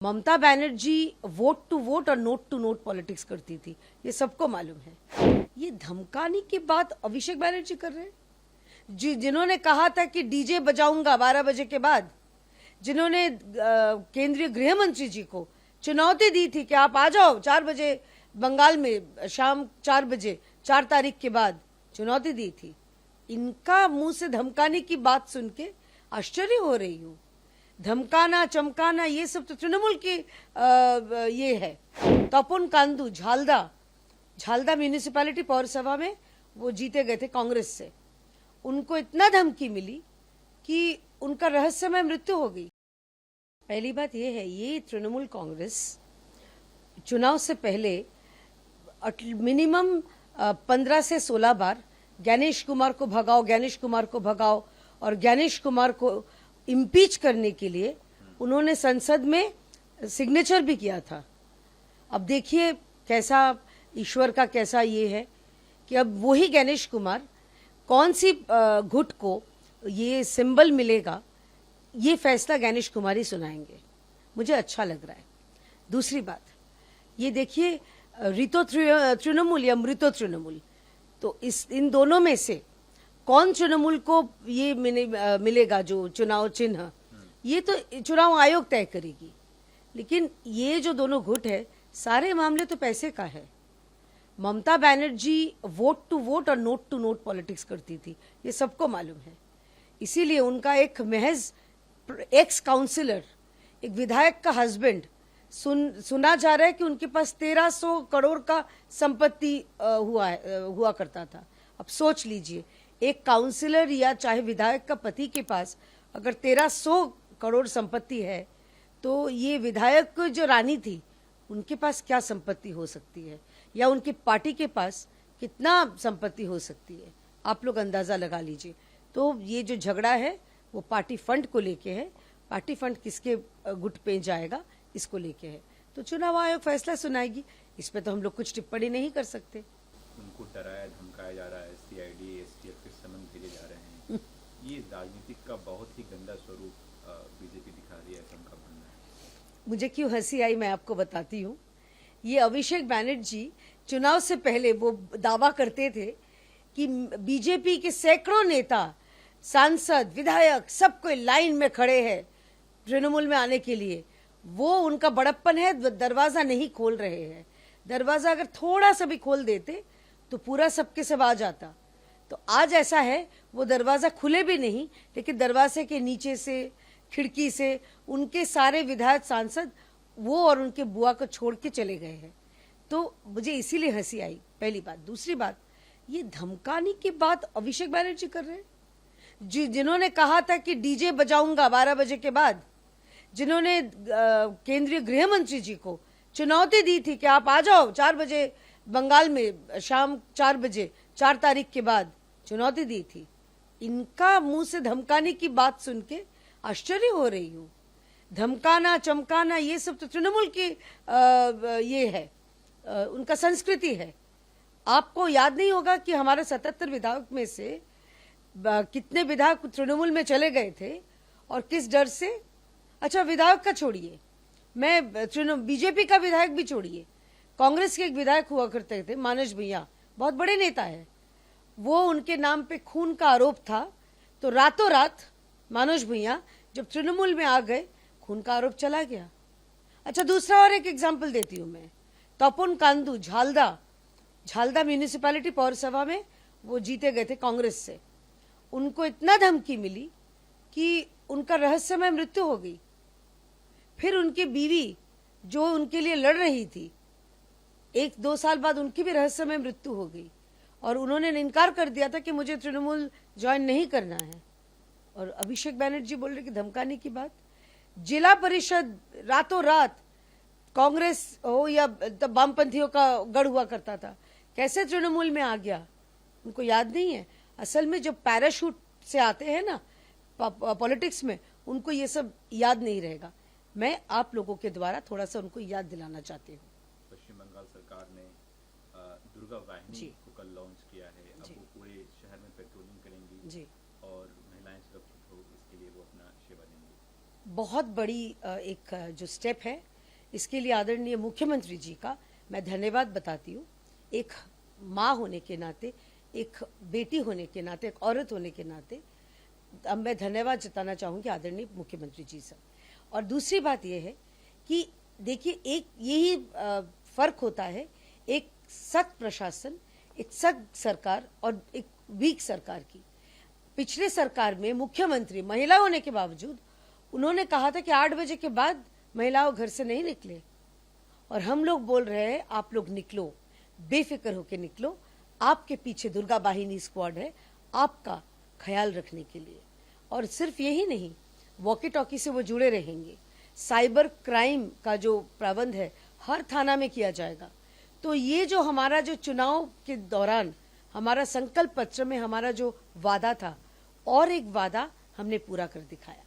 Mamata Banerjee vote to vote और note to note politics करती थी, ये सबको मालूम है। ये धमकाने की बात अभिषेक बनर्जी कर रहे हैं, जिन्होंने कहा था कि डीजे बजाऊंगा 12 बजे के बाद, जिन्होंने केंद्रीय गृह मंत्री जी को चुनौती दी थी कि आप आ जाओ 4 बजे बंगाल में, शाम 4 बजे 4 तारीख के बाद चुनौती दी थी। इनका मुंह से धमकाने की बात सुन के आश्चर्य हो रही हूँ। धमकाना चमकाना ये सब तो तृणमूल की ये है। तपोन कांदू झालदा म्यूनिसिपैलिटी पौरसभा में वो जीते गए थे कांग्रेस से। उनको इतना धमकी मिली कि उनका रहस्यमय मृत्यु हो गई। पहली बात ये है, ये तृणमूल कांग्रेस चुनाव से पहले मिनिमम 15 से 16 बार ज्ञानेश कुमार को भगाओ और ज्ञानेश कुमार को इम्पीच करने के लिए उन्होंने संसद में सिग्नेचर भी किया था। अब देखिए कैसा ईश्वर का कैसा ये है कि अब वही ज्ञानेश कुमार कौन सी गुट को ये सिंबल मिलेगा, ये फैसला ज्ञानेश कुमार ही सुनाएंगे। मुझे अच्छा लग रहा है। दूसरी बात ये देखिए, रितो तृणमूल या मृतो तृणमूल, तो इन दोनों में से कौन तृणमूल को ये मिलेगा जो चुनाव चिन्ह, ये तो चुनाव आयोग तय करेगी। लेकिन ये जो दोनों गुट है, सारे मामले तो पैसे का है। ममता बनर्जी वोट टू वोट और नोट टू नोट पॉलिटिक्स करती थी, ये सबको मालूम है। इसीलिए उनका एक महज एक्स काउंसिलर, एक विधायक का हस्बैंड, सुना जा रहा है कि उनके पास 1300 करोड़ का संपत्ति हुआ करता था। अब सोच लीजिए, एक काउंसिलर या चाहे विधायक का पति के पास अगर 1300 करोड़ संपत्ति है, तो ये विधायक जो रानी थी उनके पास क्या संपत्ति हो सकती है, या उनकी पार्टी के पास कितना संपत्ति हो सकती है, आप लोग अंदाजा लगा लीजिए। तो ये जो झगड़ा है वो पार्टी फंड को लेके है। पार्टी फंड किसके गुट पे जाएगा इसको लेके है। तो चुनाव आयोग फैसला सुनाएगी, इस पे तो हम लोग कुछ टिप्पणी नहीं कर सकते। उनको डराया धमकाया जा रहा है, सीआईडी एसटीएफ के समन भेजे जा रहे हैं। ये राजनीतिक का बहुत ही गंदा स्वरूप बीजेपी दिखा रही है, ऐसा उनका मानना है। मुझे क्यों हंसी आई मैं आपको बताती हूँ। ये अभिषेक बनर्जी चुनाव से पहले वो दावा करते थे कि बीजेपी के सैकड़ों नेता, सांसद, विधायक सब कोई लाइन में खड़े हैं तृणमूल में आने के लिए। वो उनका बड़प्पन है, दरवाजा नहीं खोल रहे हैं। दरवाजा अगर थोड़ा सा भी खोल देते तो पूरा सबके सब आ जाता। तो आज ऐसा है, वो दरवाजा खुले भी नहीं, लेकिन दरवाजे के नीचे से, खिड़की से उनके सारे विधायक, सांसद वो और उनके बुआ को छोड़ के चले गए हैं। तो मुझे इसीलिए हंसी आई, पहली बात। दूसरी बात, ये धमकाने की बात अभिषेक बनर्जी कर रहे हैं, जिन्होंने कहा था कि डीजे बजाऊंगा 12 बजे के बाद, जिन्होंने केंद्रीय गृह मंत्री जी को चुनौती दी थी कि आप आ जाओ 4 बजे बंगाल में, शाम 4 बजे 4 तारीख के बाद चुनौती दी थी। इनका मुंह से धमकाने की बात सुन के आश्चर्य हो रही हूँ। धमकाना चमकाना ये सब तो तृणमूल की ये है, उनका संस्कृति है। आपको याद नहीं होगा कि हमारे 77 विधायक में से कितने विधायक तृणमूल में चले गए थे और किस डर से। अच्छा, विधायक का छोड़िए, मैं बीजेपी का विधायक भी छोड़िए, कांग्रेस के एक विधायक हुआ करते थे मानस भैया, बहुत बड़े नेता है वो, उनके नाम पे खून का आरोप था। तो रातों रात मानस भैया जब तृणमूल में आ गए, खून का आरोप चला गया। अच्छा, दूसरा और एक एग्जाम्पल देती हूँ मैं। तपोन कांदू झालदा म्यूनिसिपैलिटी पौरसभा में वो जीते गए थे कांग्रेस से। उनको इतना धमकी मिली कि उनका रहस्यमय मृत्यु हो गई। फिर उनकी बीवी जो उनके लिए लड़ रही थी, 1-2 साल बाद उनकी भी रहस्यमय मृत्यु हो गई और उन्होंने इनकार कर दिया था कि मुझे तृणमूल ज्वाइन नहीं करना है। और अभिषेक बनर्जी बोल रहे कि धमकाने की बात। जिला परिषद रातों रात, कांग्रेस हो या तब वामपंथियों का गढ़ हुआ करता था, कैसे तृणमूल में आ गया उनको याद नहीं है। असल में जब पैराशूट से आते हैं ना पॉलिटिक्स में, उनको ये सब याद नहीं रहेगा। मैं आप लोगों के द्वारा थोड़ा सा उनको याद दिलाना चाहती हूँ। पश्चिम बंगाल सरकार ने दुर्गा वाहिनी को कल लॉन्च किया है। अब वो पूरे शहर में पेट्रोलिंग करेंगी जी, और महिलाएं सुरक्षित हो इसके लिए वो अपना सेवा देंगी। बहुत बड़ी एक जो स्टेप है, इसके लिए आदरणीय मुख्यमंत्री जी का मैं धन्यवाद बताती हूँ। एक माँ होने के नाते, एक बेटी होने के नाते, एक औरत होने के नाते अब मैं धन्यवाद जताना चाहूँगी आदरणीय मुख्यमंत्री जी से। और दूसरी बात यह है कि देखिए, एक यही फर्क होता है एक सख्त प्रशासन, एक सख्त सरकार और एक वीक सरकार की। पिछले सरकार में मुख्यमंत्री महिला होने के बावजूद उन्होंने कहा था कि 8 बजे के बाद महिलाओं घर से नहीं निकले, और हम लोग बोल रहे हैं आप लोग निकलो, बेफिक्र होकर निकलो, आपके पीछे दुर्गा वाहिनी स्क्वाड है आपका ख्याल रखने के लिए। और सिर्फ यही नहीं, वॉकी टॉकी से वो जुड़े रहेंगे, साइबर क्राइम का जो प्रबंध है हर थाना में किया जाएगा। तो ये जो हमारा जो चुनाव के दौरान हमारा संकल्प पत्र में हमारा जो वादा था, और एक वादा हमने पूरा कर दिखाया।